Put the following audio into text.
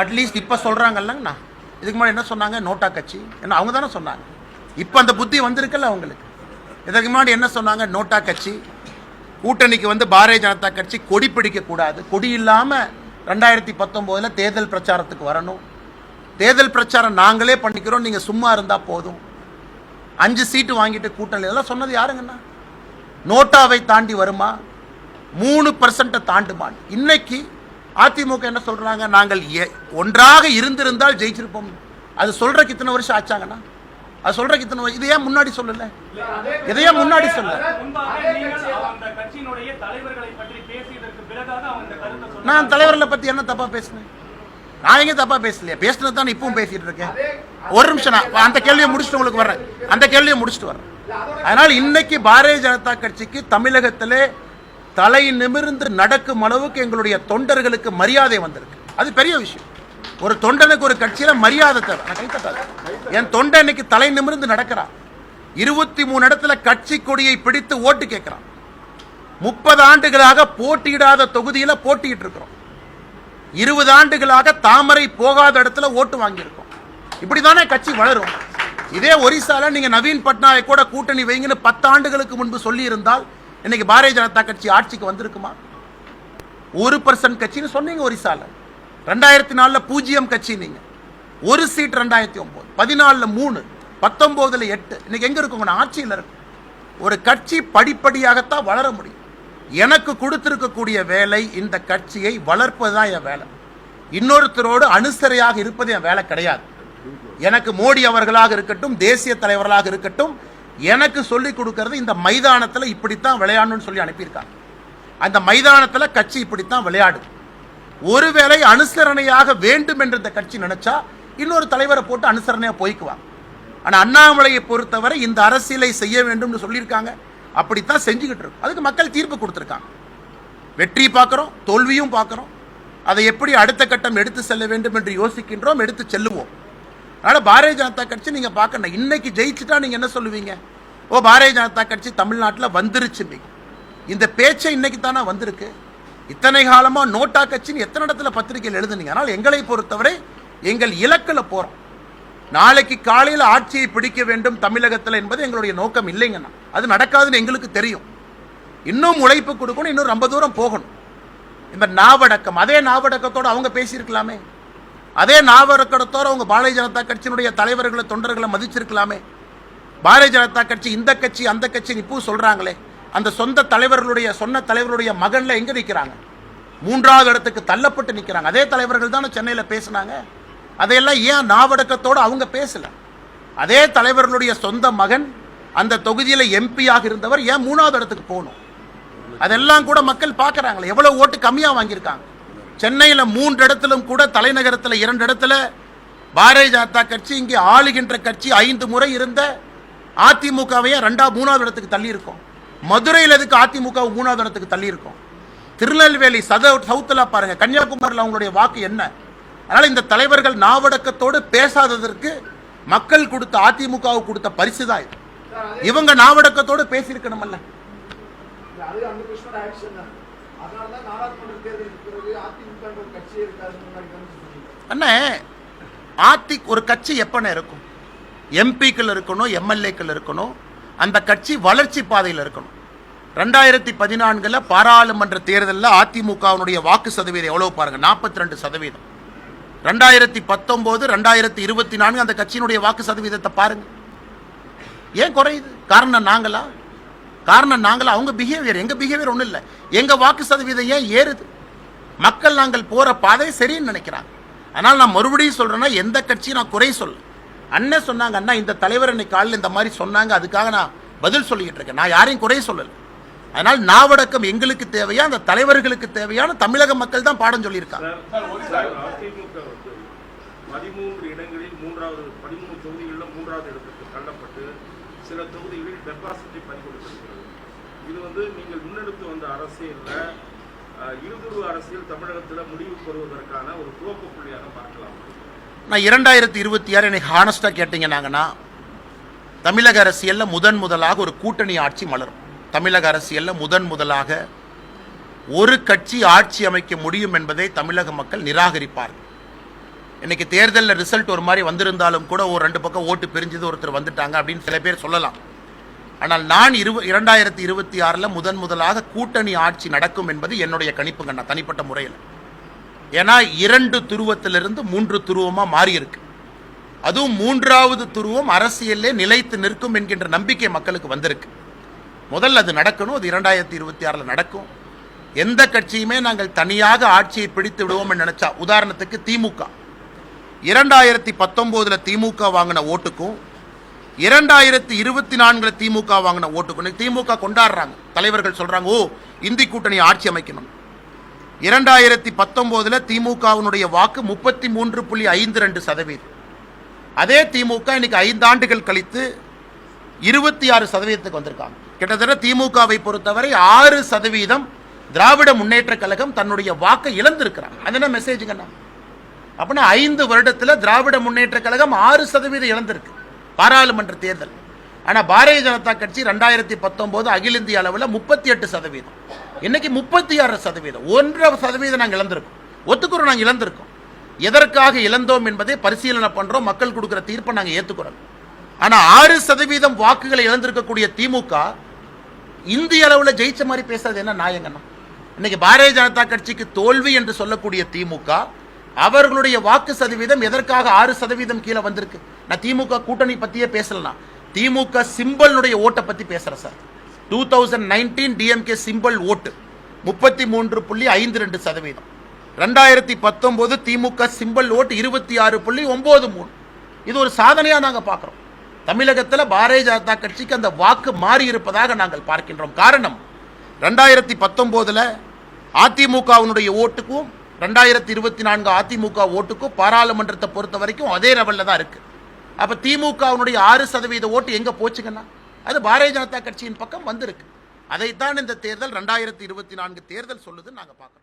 At least இப்ப சொல்றாங்கல்லங்கண்ணா, இதுக்கு முன்னாடி என்ன சொன்னாங்க? நோட்டா கட்சி என்ன அவங்க தானே சொன்னாங்க. இப்ப அந்த புத்தி வந்திருக்குல்ல அவங்களுக்கு. இதுக்கு முன்னாடி என்ன சொன்னாங்க? நோட்டா கட்சி கூட்டணிக்கு வந்து பாரதிய ஜனதா கட்சி கொடி பிடிக்க கூடாது, கொடி இல்லாம 2019 தேர்தல் பிரச்சாரத்துக்கு வரணும், தேர்தல் பிரச்சாரம் நாங்களே பண்ணிக்கிறோம், நீங்க சும்மா இருந்தா போதும், 5 சீட்டு வாங்கிட்டு கூட்டணி, இதெல்லாம் சொன்னது யாருங்கண்ணா? நோட்டாவை தாண்டி வருமா? 3% தாண்டுமா? இன்னைக்கு அதிமுக என்ன சொல்றாங்க? நாங்கள் ஒன்றாக இருந்திருந்தால் ஜெயிச்சிருப்போம். அது சொல்றதுக்கு இத்தனை வருஷம் ஆச்சாங்கண்ணா, அது சொல்றதுக்கு இத்தனை வருஷம். இதையே முன்னாடி சொல்லல, இதையே முன்னாடி சொல்ல. நான் தலைவர்களை பத்தி என்ன தப்பா பேசினேன்? நான் எங்க தப்பா பேசலையா? பேசினது தான் இப்பவும் பேசிட்டு இருக்கேன். ஒரு நிமிஷம், நான் அந்த கேள்வியை முடிச்சுட்டு உங்களுக்கு வர்றேன், அந்த கேள்வியை முடிச்சுட்டு வர்றேன். அதனால் இன்னைக்கு பாரதிய ஜனதா கட்சிக்கு தமிழகத்திலே தலை நிமிர்ந்து நடக்கும் அளவுக்கு எங்களுடைய தொண்டர்களுக்கு மரியாதை வந்திருக்கு. அது பெரிய விஷயம். ஒரு தொண்டனுக்கு ஒரு கட்சியில மரியாதை தேவை. என் தொண்டன் இன்னைக்கு தலை நிமிர்ந்து நடக்கிறான். 23 இடத்துல கட்சி கொடியை பிடித்து ஓட்டு கேட்கிறான். 30 ஆண்டுகளாக போட்டியிடாத தொகுதியில போட்டிட்டு இருக்கிறோம். 20 ஆண்டுகளாக தாமரை போகாத இடத்துல ஓட்டு வாங்கியிருக்கோம். இப்படிதானே கட்சி வளரும். இதே ஒரிசால நீங்க நவீன் பட்நாயக் கூட கூட்டணி வைங்கன்னு 10 ஆண்டுகளுக்கு முன்பு சொல்லி இருந்தால் இன்னைக்கு பாரதிய ஜனதா கட்சி ஆட்சிக்கு வந்திருக்குமா? 1% கட்சின்னு சொன்னீங்க ஒரிசால. 2004 0 கட்சி, நீங்க ஒரு சீட் 2009, 14 3, 19 8. இன்னைக்கு எங்க இருக்குங்க? ஆட்சியில் இருக்கு. ஒரு கட்சி படிப்படியாகத்தான் வளர முடியும். எனக்கு கொடுத்திருக்கக்கூடிய வேலை இந்த கட்சியை வளர்ப்பதுதான் என் வேலை. இன்னொருத்தரோடு அனுசரையாக இருப்பது என் வேலை கிடையாது. எனக்கு மோடி அவர்களாக இருக்கட்டும், தேசிய தலைவர்களாக இருக்கட்டும், எனக்கு சொல்லிக் கொடுக்கிறது இந்த மைதானத்தில் இப்படித்தான் விளையாடணும்னு சொல்லி அனுப்பியிருக்காங்க. அந்த மைதானத்தில் கட்சி இப்படித்தான் விளையாடும். ஒருவேளை அனுசரணையாக வேண்டும் என்று இந்த கட்சி நினைச்சா இன்னொரு தலைவரை போட்டு அனுசரணையா போய்க்குவாங்க. ஆனா அண்ணாமலையை பொறுத்தவரை இந்த அரசியலை செய்ய வேண்டும் சொல்லியிருக்காங்க. அப்படித்தான் செஞ்சுக்கிட்டு இருக்கும். அதுக்கு மக்கள் தீர்ப்பு கொடுத்திருக்காங்க. வெற்றி பார்க்கிறோம், தோல்வியும் பார்க்கிறோம். அதை எப்படி அடுத்த கட்டம் எடுத்து செல்ல வேண்டும் என்று யோசிக்கின்றோம், எடுத்து செல்லுவோம். அதனால பாரதிய ஜனதா கட்சி நீங்க பார்க்கணும். இன்னைக்கு ஜெயிச்சுட்டா நீங்க என்ன சொல்லுவீங்க? ஓ, பாரதிய ஜனதா கட்சி தமிழ்நாட்டில் வந்துருச்சு. இந்த பேச்சை இன்னைக்கு தானே வந்திருக்கு. இத்தனை காலமா நோட்டா கட்சின்னு எத்தனை இடத்துல பத்திரிகையில் எழுதுனீங்க. ஆனால் எங்களை பொறுத்தவரை எங்கள் இலக்கில் போறோம். நாளைக்கு காலையில் ஆட்சியை பிடிக்க வேண்டும் தமிழகத்தில் என்பது எங்களுடைய நோக்கம் இல்லைங்கண்ணா. அது நடக்காதுன்னு எங்களுக்கு தெரியும். இன்னும் உழைப்பு கொடுக்கணும், இன்னும் ரொம்ப தூரம் போகணும். இந்த நாவடக்கம், அதே நாவடக்கத்தோடு அவங்க பேசியிருக்கலாமே. அதே நாவடக்கத்தோடு அவங்க பாரதிய ஜனதா கட்சியினுடைய தலைவர்களை தொண்டர்களை மதிச்சிருக்கலாமே. பாரதிய ஜனதா கட்சி இந்த கட்சி அந்த கட்சி இப்போ சொல்றாங்களே, அந்த சொந்த தலைவர்களுடைய சொன்ன தலைவர்களுடைய மகன்ல எங்க நிற்கிறாங்க? 3வது இடத்துக்கு தள்ளப்பட்டு நிற்கிறாங்க. அதே தலைவர்கள் தானே சென்னையில் பேசினாங்க. அதையெல்லாம் ஏன் நாவடக்கத்தோடு அவங்க பேசல? அதே தலைவர்களுடைய சொந்த மகன் அந்த தொகுதியில் எம்பியாக இருந்தவர் ஏன் 3வது இடத்துக்கு போகணும்? அதெல்லாம் கூட மக்கள் பார்க்குறாங்களே. எவ்வளவு ஓட்டு கம்மியாக வாங்கியிருக்காங்க. சென்னையில் 3 இடத்திலும் கூட, தலைநகரத்தில் 2 இடத்துல பாரதிய ஜனதா கட்சி, இங்கே ஆளுகின்ற கட்சி 5 முறை இருந்த அதிமுகவையே 3வது இடத்துக்கு தள்ளி இருக்கும். மதுரையில் எதுக்கு அதிமுக 3வது இடத்துக்கு தள்ளி இருக்கும்? திருநெல்வேலி சவுத்தில் பாருங்க, கன்னியாகுமரியில் அவங்களுடைய வாக்கு என்ன? அதனால இந்த தலைவர்கள் நாவடக்கத்தோடு பேசாததற்கு மக்கள் கொடுத்த, அதிமுக கொடுத்த பரிசு தான் இது. இவங்க நாவடக்கத்தோடு பேசியிருக்கணும்ல. அண்ணே, ஒரு கட்சி எப்ப இருக்கும்? எம்பிக்கள் இருக்கணும், எம்எல்ஏக்கள் இருக்கணும். அந்த கட்சி வளர்ச்சி பாதையில் இருக்கணும். 2014 பாராளுமன்ற தேர்தலில் அதிமுகவுடைய வாக்கு சதவீதம் எவ்வளவு பாருங்க? 42%. 2019, 2024 அந்த கட்சியினுடைய வாக்கு சதவீதத்தை பாருங்க. ஏன் குறையுது? காரணம் நாங்களா? அவங்க பிஹேவியர். எங்க பிஹேவியர் ஒன்றும் இல்லை. எங்க வாக்கு சதவீதம் ஏன் ஏறுது? மக்கள் நாங்கள் போற பாதை சரின்னு நினைக்கிறாங்க. ஆனால் நான் மறுபடியும் சொல்றேன்னா, எந்த கட்சியும் நான் குறை சொல்ல. அண்ணன் சொன்னாங்க, அண்ணா இந்த தலைவர் இன்னைக்கு காலையில் இந்த மாதிரி சொன்னாங்க, அதுக்காக நான் பதில் சொல்லிக்கிட்டு இருக்கேன். நான் யாரையும் குறை சொல்லல. அதனால் நாவடக்கம் எங்களுக்கு தேவையா, அந்த தலைவர்களுக்கு தேவையான தமிழக மக்கள் தான் பாடம் சொல்லியிருக்காங்க. 13 இடங்களில் 13 தொகுதிகளில் 3வது இடத்துக்கு தள்ளப்பட்டு சில தொகுதிகளில் டெபாசிட்டை பறிகொடுத்திருக்கிறது. இது நீங்கள் முன்னெடுத்து வந்த அரசியலில் இருதுருவ அரசியல் தமிழகத்தில் முடிவு பெறுவதற்கான ஒரு துவக்க புள்ளியாக பார்க்கலாம். நான் 2026 எனக்கு ஹானஸ்டாக கேட்டீங்கன்னாங்கன்னா தமிழக அரசியலில் முதலாக ஒரு கூட்டணி ஆட்சி மலரும். தமிழக அரசியலில் முதலாக ஒரு கட்சி ஆட்சி அமைக்க முடியும் என்பதை தமிழக மக்கள் நிராகரிப்பார்கள். இன்னைக்கு தேர்தலில் ரிசல்ட் ஒரு மாதிரி வந்திருந்தாலும் கூட ஒரு 2 பக்கம் ஓட்டு பிரிஞ்சது, ஒருத்தர் வந்துட்டாங்க அப்படின்னு சில பேர் சொல்லலாம். ஆனால் நான் 2026 முதலாக கூட்டணி ஆட்சி நடக்கும் என்பது என்னுடைய கணிப்புங்க, நான் தனிப்பட்ட முறையில். ஏன்னா 2 துருவத்திலிருந்து 3 துருவமாக மாறி இருக்கு. அதுவும் 3வது துருவம் அரசியலே நிலைத்து நிற்கும் என்கின்ற நம்பிக்கை மக்களுக்கு வந்திருக்கு. முதல்ல அது நடக்கணும். அது 2026 நடக்கும். எந்த கட்சியுமே நாங்கள் தனியாக ஆட்சியை பிடித்து விடுவோம் நினைச்சா, உதாரணத்துக்கு திமுக 2019 திமுக வாங்கின ஓட்டுக்கும் 2024 திமுக வாங்கின ஓட்டுக்கும் திமுக கொண்டாடுறாங்க. தலைவர்கள் சொல்றாங்க, ஓ இந்தி கூட்டணி ஆட்சி அமைக்கணும். 2019 திமுகவினுடைய வாக்கு 33.52%. அதே திமுக இன்னைக்கு 5 ஆண்டுகள் கழித்து 26% வந்திருக்காங்க. கிட்டத்தட்ட திமுகவை பொறுத்தவரை 6% திராவிட முன்னேற்ற கழகம் தன்னுடைய வாக்கை இழந்திருக்கிறாங்க. அது என்ன மெசேஜுங்கண்ணா? அப்படின்னா 5 வருடத்தில் திராவிட முன்னேற்ற கழகம் 6% இழந்திருக்கு பாராளுமன்ற தேர்தல். ஆனால் பாரதிய ஜனதா கட்சி 2019 அகில இந்திய அளவில் 38%, இன்னைக்கு 36%, 1% நாங்கள் இழந்திருக்கோம். ஒத்துக்கிறோம், நாங்கள் இழந்திருக்கோம். எதற்காக இழந்தோம் என்பதை பரிசீலனை பண்றோம். மக்கள் கொடுக்கிற தீர்ப்பை நாங்கள் ஏற்றுக்கிறோம். ஆனால் 6% வாக்குகளை இழந்திருக்கக்கூடிய திமுக இந்திய அளவில் ஜெயிச்ச மாதிரி பேசுறது என்ன நியாயங்கண்ணா? இன்னைக்கு பாரதிய ஜனதா கட்சிக்கு தோல்வி என்று சொல்லக்கூடிய திமுக அவர்களுடைய வாக்கு சதவீதம் எதற்காக 6% கீழே வந்திருக்கு? நான் திமுக கூட்டணி பத்தியே பேசலாம். திமுக சிம்பலுடைய ஓட்டை பத்தி பேசுறேன் சார். 2019 டிஎம்கே சிம்பல் ஓட்டு 33.52%. 2019 திமுக சிம்பல் ஓட்டு 26.93. இது ஒரு சாதனையா நாங்க பார்க்கிறோம். தமிழகத்தில் பாரதிய ஜனதா கட்சிக்கு அந்த வாக்கு மாறி இருப்பதாக நாங்கள் பார்க்கின்றோம். காரணம், 2019 அதிமுகவினுடைய ஓட்டுக்கும் 2024 அதிமுக ஓட்டுக்கும் பாராளுமன்றத்தை பொறுத்த வரைக்கும் அதே லெவலில் தான் இருக்கு. அப்ப திமுகவினுடைய 6% ஓட்டு எங்க போச்சுங்கன்னா அது பாரதிய ஜனதா கட்சியின் பக்கம் வந்திருக்கு. அதைத்தான் இந்த தேர்தல் 2024 தேர்தல் சொல்லுதுன்னு நாங்க பார்க்கிறோம்.